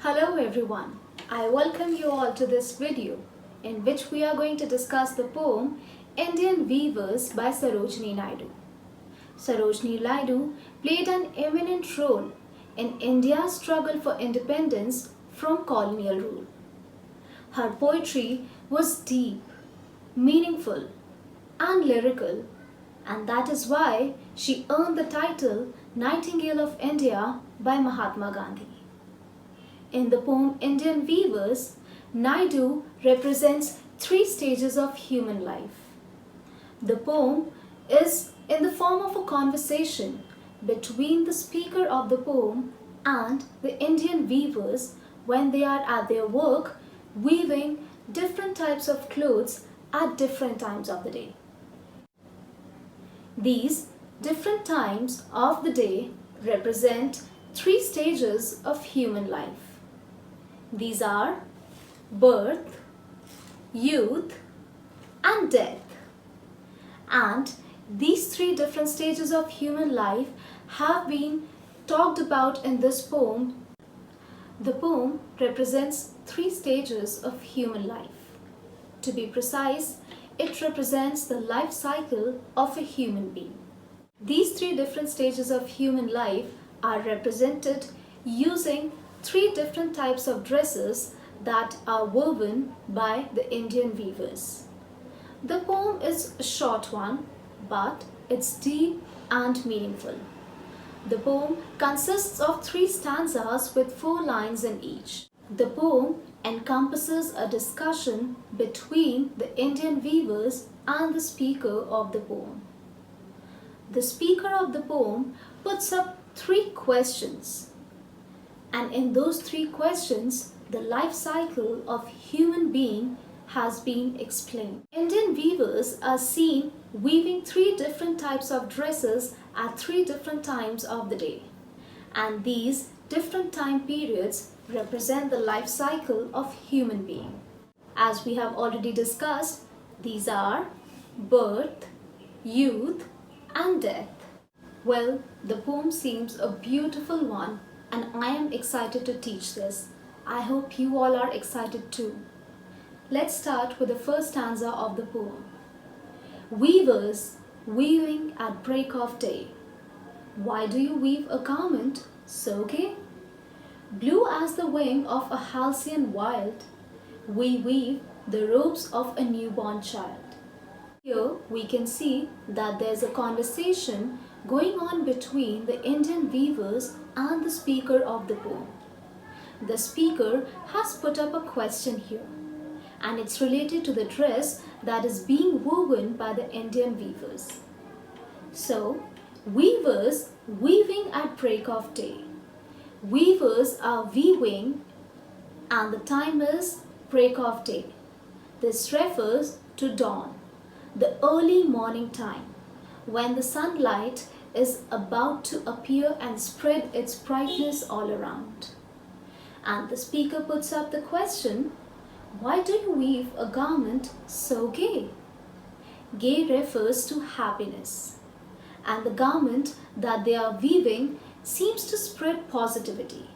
Hello everyone, I welcome you all to this video in which we are going to discuss the poem Indian Weavers by Sarojini Naidu. Sarojini Naidu played an eminent role in India's struggle for independence from colonial rule. Her poetry was deep, meaningful and lyrical, and that is why she earned the title Nightingale of India by Mahatma Gandhi. In the poem Indian Weavers, Naidu represents three stages of human life. The poem is in the form of a conversation between the speaker of the poem and the Indian weavers when they are at their work weaving different types of clothes at different times of the day. These different times of the day represent three stages of human life. These are birth, youth, and death. And these three different stages of human life have been talked about in this poem. The poem represents three stages of human life. To be precise, it represents the life cycle of a human being. These three different stages of human life are represented using three different types of dresses that are woven by the Indian weavers. The poem is a short one, but it's deep and meaningful. The poem consists of three stanzas with 4 lines in each. The poem encompasses a discussion between the Indian weavers and the speaker of the poem. The speaker of the poem puts up 3 questions. And in those 3 questions, the life cycle of human being has been explained. Indian weavers are seen weaving 3 different types of dresses at 3 different times of the day. And these different time periods represent the life cycle of human being. As we have already discussed, these are birth, youth, and death. Well, the poem seems a beautiful one, and I am excited to teach this. I hope you all are excited too. Let's start with the first stanza of the poem. Weavers, weaving at break of day. Why do you weave a garment so gay? Blue as the wing of a halcyon wild, we weave the robes of a newborn child. Here we can see that there's a conversation going on between the Indian weavers and the speaker of the poem. The speaker has put up a question here, and it's related to the dress that is being woven by the Indian weavers. So, weavers weaving at break of day. Weavers are weaving and the time is break of day. This refers to dawn, the early morning time, when the sunlight is about to appear and spread its brightness all around. And the speaker puts up the question, why do you weave a garment so gay? Gay refers to happiness, and the garment that they are weaving seems to spread positivity,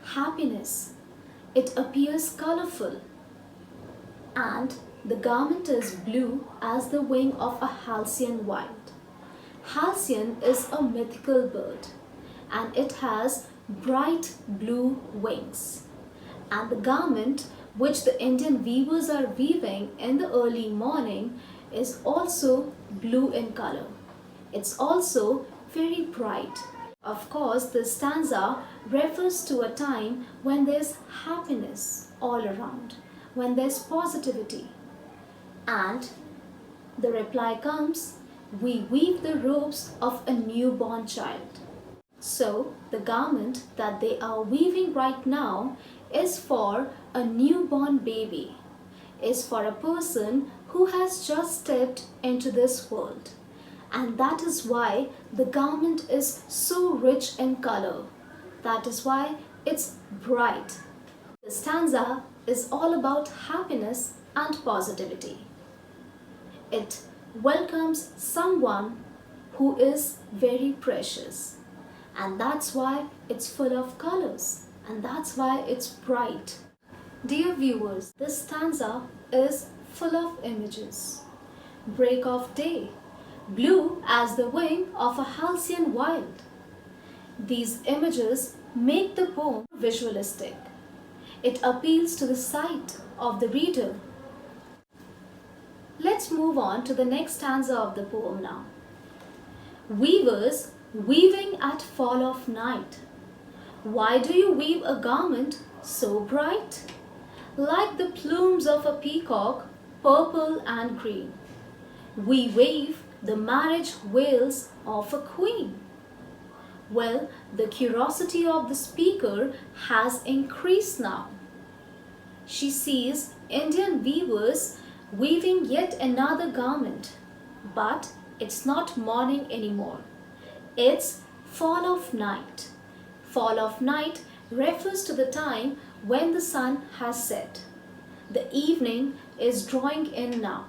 happiness. It appears colorful, and the garment is blue as the wing of a halcyon wild. Halcyon is a mythical bird, and it has bright blue wings. And the garment which the Indian weavers are weaving in the early morning is also blue in color. It's also very bright. Of course, this stanza refers to a time when there's happiness all around, when there's positivity. And the reply comes, we weave the robes of a newborn child. So, the garment that they are weaving right now is for a newborn baby, is for a person who has just stepped into this world. And that is why the garment is so rich in color. That is why it's bright. The stanza is all about happiness and positivity. It welcomes someone who is very precious, and that's why it's full of colors. and that's why it's bright. Dear viewers, this stanza is full of images. Break of day, blue as the wing of a halcyon wild. These images make the poem visualistic. It appeals to the sight of the reader. Let's move on to the next stanza of the poem now. Weavers weaving at fall of night. Why do you weave a garment so bright? Like the plumes of a peacock, purple and green. We wave the marriage veils of a queen. Well, the curiosity of the speaker has increased now. She sees Indian weavers weaving yet another garment, but it's not morning anymore. It's fall of night. Fall of night refers to the time when the sun has set. The evening is drawing in now,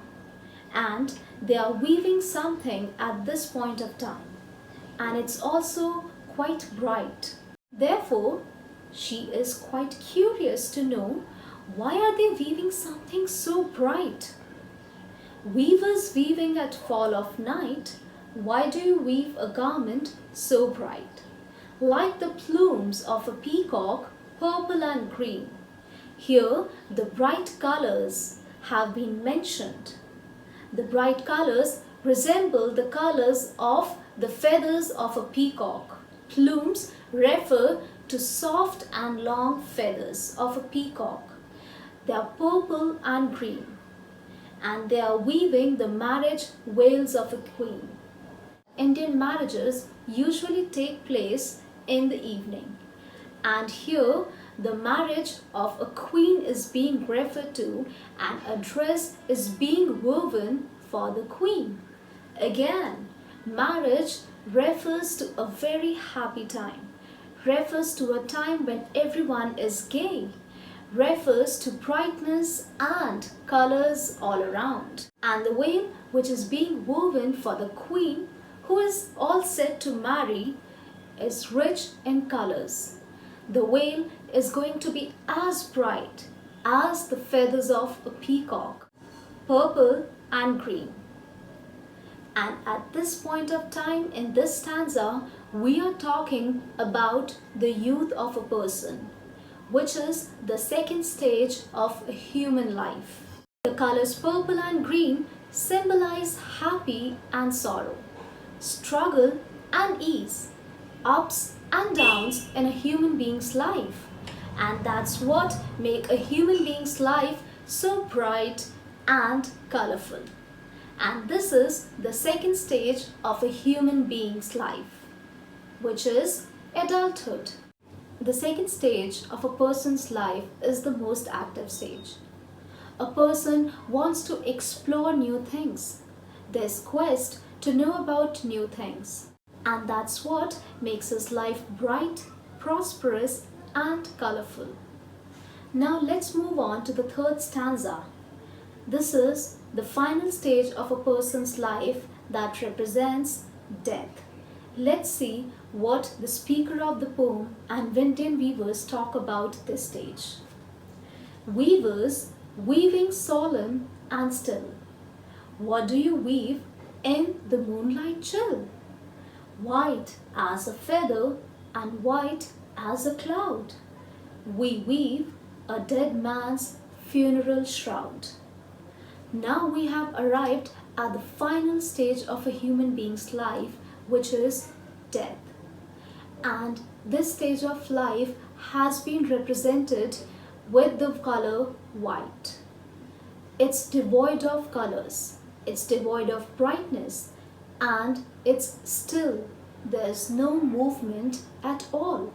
and they are weaving something at this point of time, and it's also quite bright. Therefore, she is quite curious to know, why are they weaving something so bright? Weavers weaving at fall of night, why do you weave a garment so bright? Like the plumes of a peacock, purple and green. Here, the bright colors have been mentioned. The bright colors resemble the colors of the feathers of a peacock. Plumes refer to soft and long feathers of a peacock. They are purple and green, and they are weaving the marriage veils of a queen. Indian marriages usually take place in the evening, and here the marriage of a queen is being referred to, and a dress is being woven for the queen. Again, marriage refers to a very happy time, refers to a time when everyone is gay, refers to brightness and colors all around. And the veil which is being woven for the queen, who is all set to marry, is rich in colors. The veil is going to be as bright as the feathers of a peacock, purple and green. And at this point of time in this stanza, we are talking about the youth of a person, which is the second stage of a human life. The colors purple and green symbolize happy and sorrow, struggle and ease, ups and downs in a human being's life. And that's what makes a human being's life so bright and colorful. And this is the second stage of a human being's life, which is adulthood. The second stage of a person's life is the most active stage. A person wants to explore new things. There's quest to know about new things. And that's what makes his life bright, prosperous, and colorful. Now let's move on to the third stanza. This is the final stage of a person's life that represents death. Let's see what the speaker of the poem and Indian weavers talk about this stage. Weavers weaving solemn and still. What do you weave in the moonlight chill? White as a feather and white as a cloud. We weave a dead man's funeral shroud. Now we have arrived at the final stage of a human being's life, which is death. And this stage of life has been represented with the color white. It's devoid of colors, it's devoid of brightness, and it's still. There's no movement at all.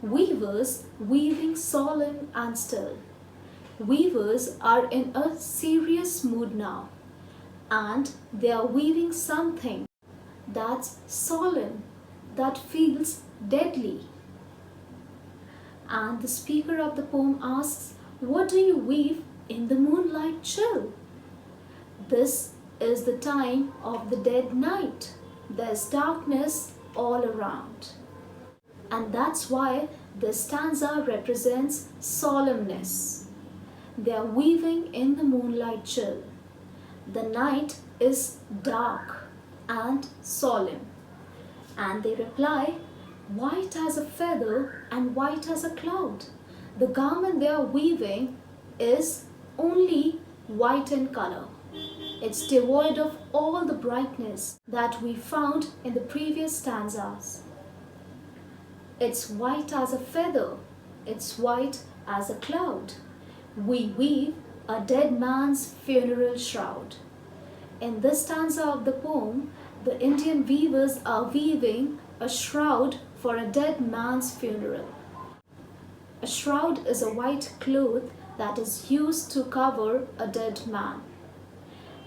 Weavers weaving solemn and still. Weavers are in a serious mood now, and they are weaving something that's solemn, that feels deadly. And the speaker of the poem asks, what do you weave in the moonlight chill? This is the time of the dead night. There's darkness all around. And that's why this stanza represents solemnness. They are weaving in the moonlight chill. The night is dark and solemn. And they reply, white as a feather and white as a cloud. The garment they are weaving is only white in color. It's devoid of all the brightness that we found in the previous stanzas. It's white as a feather, it's white as a cloud. We weave a dead man's funeral shroud. In this stanza of the poem, the Indian weavers are weaving a shroud for a dead man's funeral. A shroud is a white cloth that is used to cover a dead man.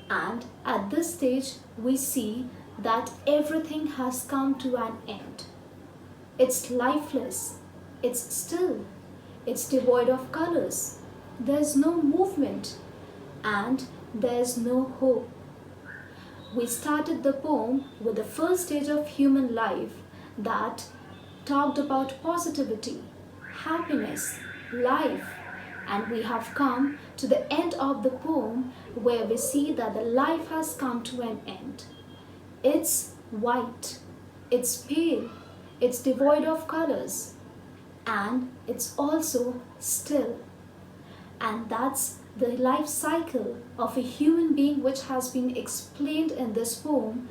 And at this stage, we see that everything has come to an end. It's lifeless, it's still, it's devoid of colors. There's no movement and there's no hope. We started the poem with the first stage of human life that talked about positivity, happiness, life, and we have come to the end of the poem where we see that the life has come to an end. It's white, it's pale, it's devoid of colors, and it's also still. And that's the life cycle of a human being which has been explained in this poem.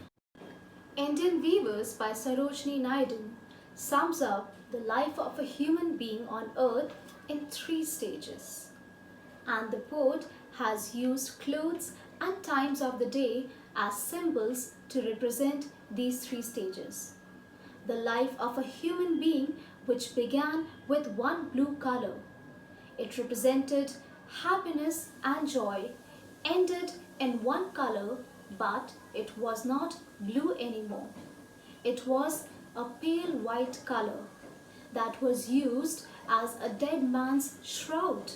Indian Weavers by Sarojini Naidu sums up the life of a human being on earth in 3 stages. And the poet has used clothes and times of the day as symbols to represent these 3 stages. The life of a human being which began with one blue color. It represented happiness and joy, ended in one color, but it was not blue anymore. It was a pale white color that was used as a dead man's shroud.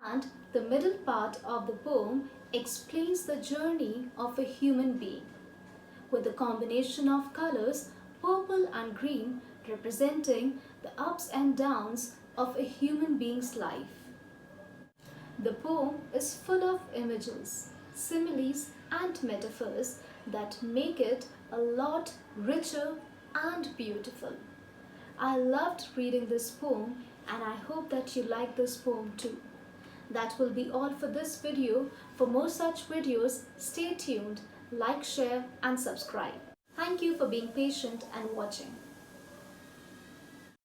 And the middle part of the poem explains the journey of a human being with a combination of colors, purple and green, representing the ups and downs of a human being's life. The poem is full of images, similes and metaphors that make it a lot richer and beautiful. I loved reading this poem and I hope that you like this poem too. That will be all for this video. For more such videos, stay tuned, like, share and subscribe. Thank you for being patient and watching.